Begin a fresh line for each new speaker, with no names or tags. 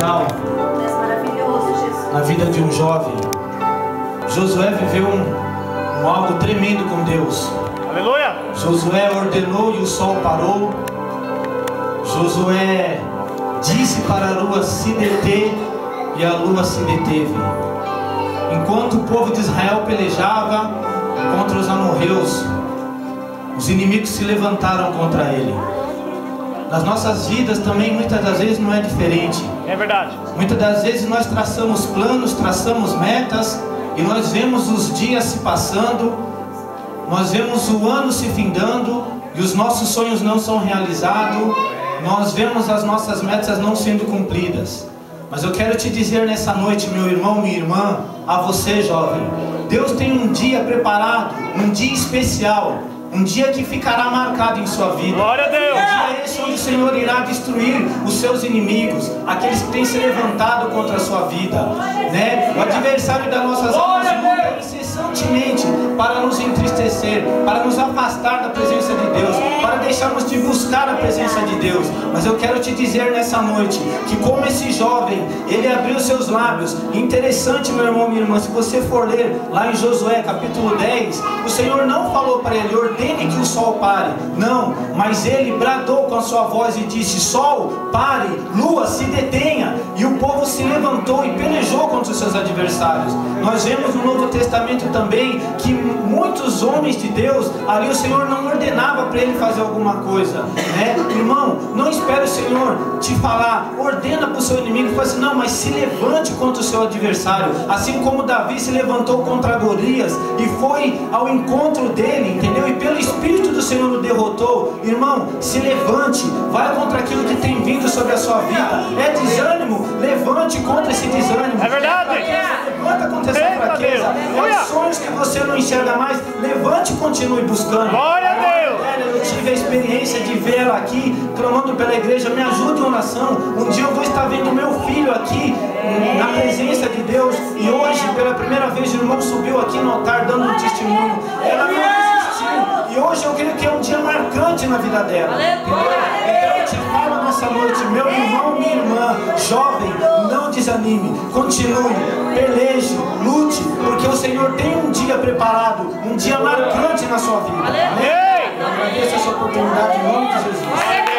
sobrenatural na vida de um jovem. Josué viveu algo tremendo com Deus.
Aleluia!
Josué ordenou e o sol parou. Josué disse para a lua se deter e a lua se deteve. Enquanto o povo de Israel pelejava contra os amorreus, os inimigos se levantaram contra ele. Nas nossas vidas também muitas das vezes não é diferente.
É verdade.
Muitas das vezes nós traçamos planos, traçamos metas, e nós vemos os dias se passando, nós vemos o ano se findando, e os nossos sonhos não são realizados, nós vemos as nossas metas não sendo cumpridas. Mas eu quero te dizer nessa noite, meu irmão, minha irmã, a você jovem, Deus tem um dia preparado, um dia especial, um dia que ficará marcado em sua vida.
Glória a Deus!
Um dia esse onde o Senhor irá destruir os seus inimigos, aqueles que têm se levantado contra a sua vida, né? O adversário das nossas almas luta incessantemente para nos entristecer, para nos afastar da presença de Deus, para deixarmos de buscar a presença de Deus. Mas eu quero te dizer nessa noite, que como esse jovem, ele abriu seus lábios. Interessante, meu irmão, minha irmã, se você for ler lá em Josué capítulo 10, o Senhor não falou para ele, ordene que o sol pare, não, mas ele bradou com a sua voz e disse, sol, pare, lua, se detenha. E o povo se levantou e pelejou contra os seus adversários. Nós vemos no Novo Testamento também que muitos homens de Deus, ali o Senhor não ordenava para ele fazer alguma coisa, né? Irmão, não espere o Senhor te falar, ordena para o seu inimigo, fala assim, não, mas se levante contra o seu adversário, assim como Davi se levantou contra Golias e foi ao encontro dele, entendeu? E pelo Espírito do Senhor o derrotou. Irmão, se levante, vai contra aquilo que tem vindo sobre a sua vida. É desânimo, levante contra esse desânimo.
É verdade.
Levanta contra essa fraqueza. É sonhos que você não enxerga mais, levante e continue buscando.
Glória a Deus.
Eu tive a experiência de ver ela aqui, clamando pela igreja, me ajude em oração. Um dia eu vou estar vendo meu filho aqui, na presença de Deus. E hoje, pela primeira vez, o irmão subiu aqui no altar, dando um testemunho. Ela não desistiu. E hoje eu creio que é um dia marcante na vida dela. Então eu te falo nessa noite, meu irmão, minha irmã, jovem, não desanime, continue, peleje, lute, porque o Senhor tem um dia preparado, um dia marcante na sua vida. Amém? Eu agradeço essa oportunidade em nome de Jesus.